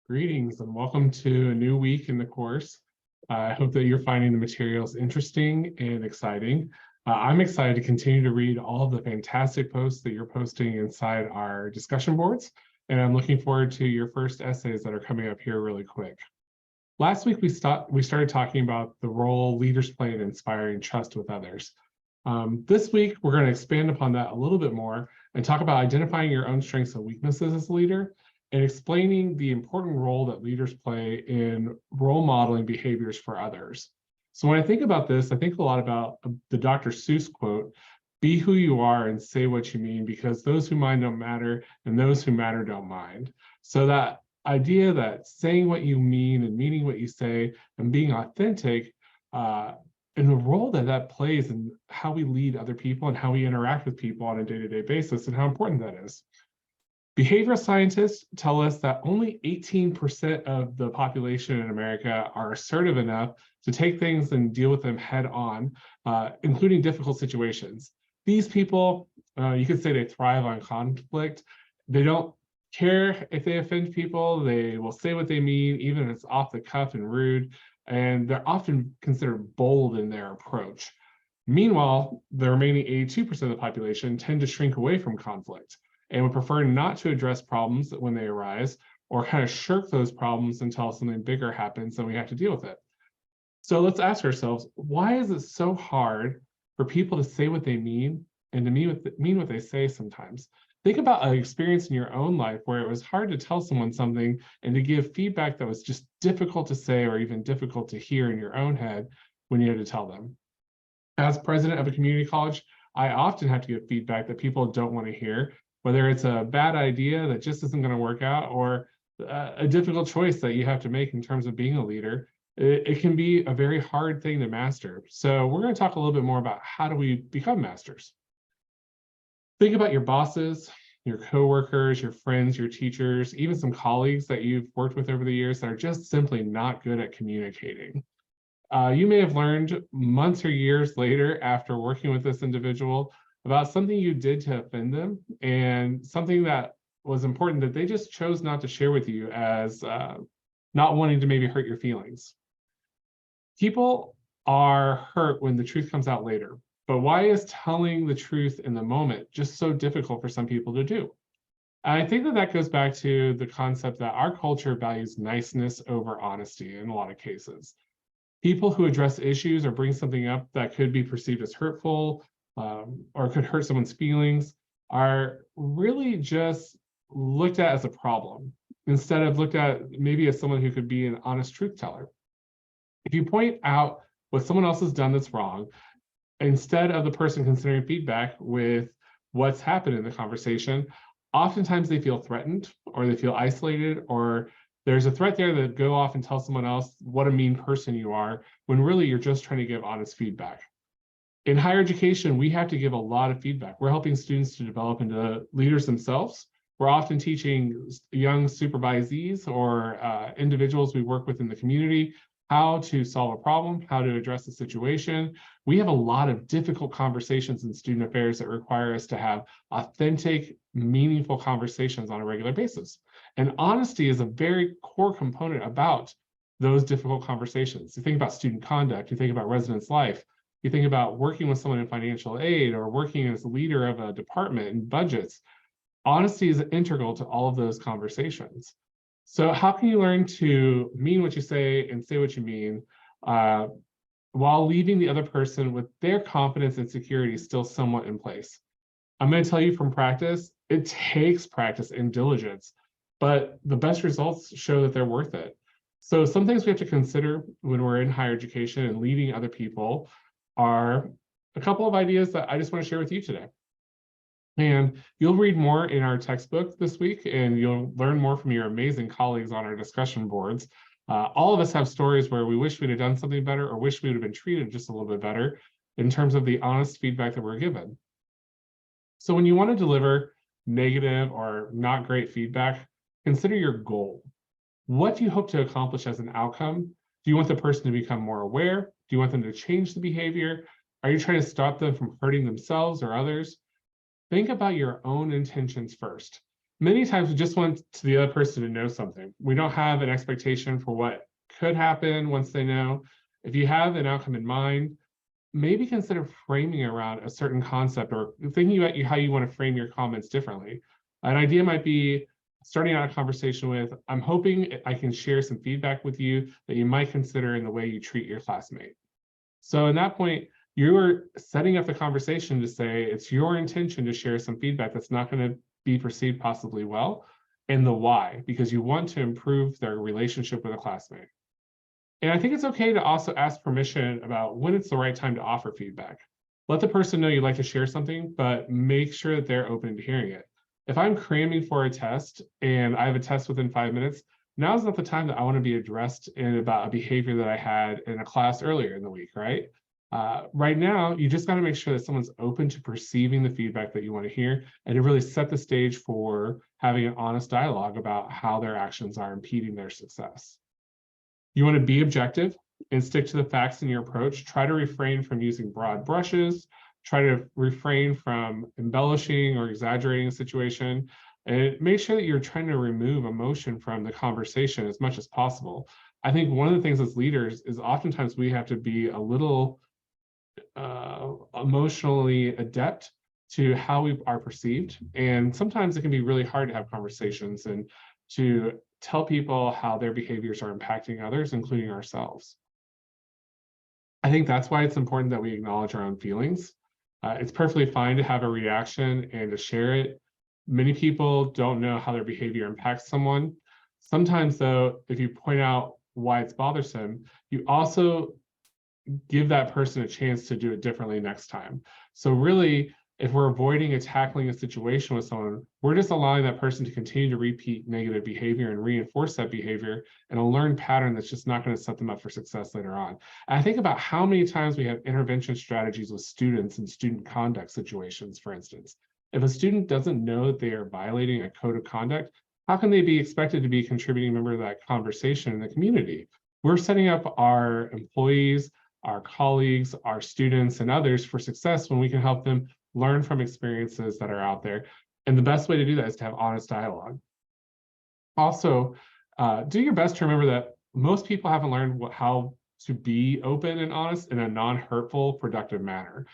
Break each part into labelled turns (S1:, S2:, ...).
S1: Greetings and welcome to a new week in the course. I hope that you're finding the materials interesting and exciting. I'm excited to continue to read all of the fantastic posts that you're posting inside our discussion boards, and I'm looking forward to your first essays that are coming up here really quick. Last week, we started talking about the role leaders play in inspiring trust with others. This week, we're going to expand upon that a little bit more and talk about identifying your own strengths and weaknesses as a leader, and explaining the important role that leaders play in role modeling behaviors for others. So when I think about this, I think a lot about the Dr. Seuss quote, "Be who you are and say what you mean, because those who mind don't matter and those who matter don't mind." So that idea that saying what you mean and meaning what you say and being authentic, and the role that that plays in how we lead other people and how we interact with people on a day-to-day basis, and how important that is. Behavioral scientists tell us that only 18% of the population in America are assertive enough to take things and deal with them head on, including difficult situations. These people, you could say they thrive on conflict. They don't care if they offend people. They will say what they mean, even if it's off the cuff and rude, and they're often considered bold in their approach. Meanwhile, the remaining 82% of the population tend to shrink away from conflict and would prefer not to address problems when they arise, or kind of shirk those problems until something bigger happens and we have to deal with it. So let's ask ourselves, why is it so hard for people to say what they mean and to mean what they say sometimes? Think about an experience in your own life where it was hard to tell someone something and to give feedback that was just difficult to say or even difficult to hear in your own head when you had to tell them. As president of a community college, I often have to give feedback that people don't want to hear, whether it's a bad idea that just isn't going to work out or a difficult choice that you have to make in terms of being a leader. It can be a very hard thing to master. So we're going to talk a little bit more about how do we become masters. Think about your bosses, your coworkers, your friends, your teachers, even some colleagues that you've worked with over the years that are just simply not good at communicating. You may have learned months or years later after working with this individual about something you did to offend them and something that was important that they just chose not to share with you as not wanting to maybe hurt your feelings. People are hurt when the truth comes out later, but why is telling the truth in the moment just so difficult for some people to do? I think that goes back to the concept that our culture values niceness over honesty in a lot of cases. People who address issues or bring something up that could be perceived as hurtful or could hurt someone's feelings are really just looked at as a problem instead of looked at maybe as someone who could be an honest truth teller. If you point out what someone else has done that's wrong, instead of the person considering feedback with what's happened in the conversation, oftentimes they feel threatened or they feel isolated, or there's a threat there to go off and tell someone else what a mean person you are, when really you're just trying to give honest feedback. In higher education, we have to give a lot of feedback. We're helping students to develop into leaders themselves. We're often teaching young supervisees or individuals we work with in the community how to solve a problem, how to address a situation. We have a lot of difficult conversations in student affairs that require us to have authentic, meaningful conversations on a regular basis. And honesty is a very core component about those difficult conversations. You think about student conduct, you think about residence life, you think about working with someone in financial aid or working as a leader of a department in budgets. Honesty is integral to all of those conversations. So how can you learn to mean what you say and say what you mean while leaving the other person with their confidence and security still somewhat in place? I'm going to tell you from practice, it takes practice and diligence, but the best results show that they're worth it. So some things we have to consider when we're in higher education and leading other people are a couple of ideas that I just want to share with you today. And you'll read more in our textbook this week, and you'll learn more from your amazing colleagues on our discussion boards. All of us have stories where we wish we'd have done something better or wish we would have been treated just a little bit better in terms of the honest feedback that we're given. So when you want to deliver negative or not great feedback, consider your goal. What do you hope to accomplish as an outcome? Do you want the person to become more aware? Do you want them to change the behavior? Are you trying to stop them from hurting themselves or others? Think about your own intentions first. Many times we just want the other person to know something. We don't have an expectation for what could happen once they know. If you have an outcome in mind, maybe consider framing around a certain concept or thinking about how you want to frame your comments differently. An idea might be starting out a conversation with, I'm hoping I can share some feedback with you that you might consider in the way you treat your classmate. So in that point, you're setting up the conversation to say it's your intention to share some feedback that's not going to be perceived possibly well, and the why, because you want to improve their relationship with a classmate. And I think it's okay to also ask permission about when it's the right time to offer feedback. Let the person know you'd like to share something, but make sure that they're open to hearing it. If I'm cramming for a test and I have a test within 5 minutes, now's not the time that I want to be addressed about a behavior that I had in a class earlier in the week, right? Right now, you just got to make sure that someone's open to perceiving the feedback that you want to hear and to really set the stage for having an honest dialogue about how their actions are impeding their success. You want to be objective and stick to the facts in your approach. Try to refrain from using broad brushes. Try to refrain from embellishing or exaggerating a situation. And make sure that you're trying to remove emotion from the conversation as much as possible. I think one of the things as leaders is oftentimes we have to be a little emotionally adept to how we are perceived. And sometimes it can be really hard to have conversations and to tell people how their behaviors are impacting others, including ourselves. I think that's why it's important that we acknowledge our own feelings. It's perfectly fine to have a reaction and to share it. Many people don't know how their behavior impacts someone. Sometimes, though, if you point out why it's bothersome, you also give that person a chance to do it differently next time. So really, if we're avoiding tackling a situation with someone, we're just allowing that person to continue to repeat negative behavior and reinforce that behavior in a learned pattern that's just not going to set them up for success later on. And I think about how many times we have intervention strategies with students in student conduct situations, for instance. If a student doesn't know that they are violating a code of conduct, how can they be expected to be a contributing member of that conversation in the community? We're setting up our employees, our colleagues, our students, and others for success when we can help them learn from experiences that are out there. And the best way to do that is to have honest dialogue. Also, do your best to remember that most people haven't learned how to be open and honest in a non-hurtful, productive manner.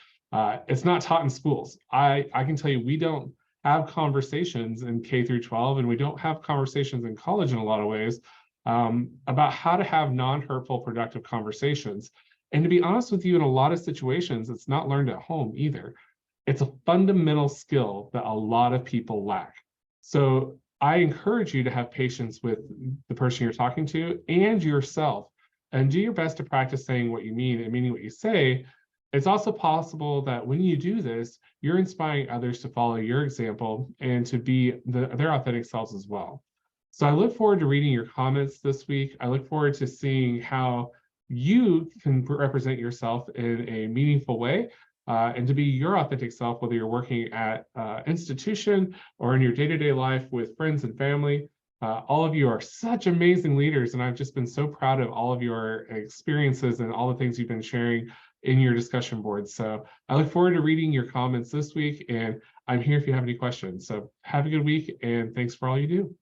S1: It's not taught in schools. I can tell you, we don't have conversations in K through 12, and we don't have conversations in college in a lot of ways about how to have non-hurtful, productive conversations. And to be honest with you, in a lot of situations, it's not learned at home either. It's a fundamental skill that a lot of people lack. So I encourage you to have patience with the person you're talking to and yourself, and do your best to practice saying what you mean and meaning what you say. It's also possible that when you do this, you're inspiring others to follow your example and to be their authentic selves as well. So I look forward to reading your comments this week. I look forward to seeing how you can represent yourself in a meaningful way and to be your authentic self, whether you're working at an institution or in your day-to-day life with friends and family. All of you are such amazing leaders, and I've just been so proud of all of your experiences and all the things you've been sharing in your discussion boards. So I look forward to reading your comments this week, and I'm here if you have any questions. So have a good week, and thanks for all you do.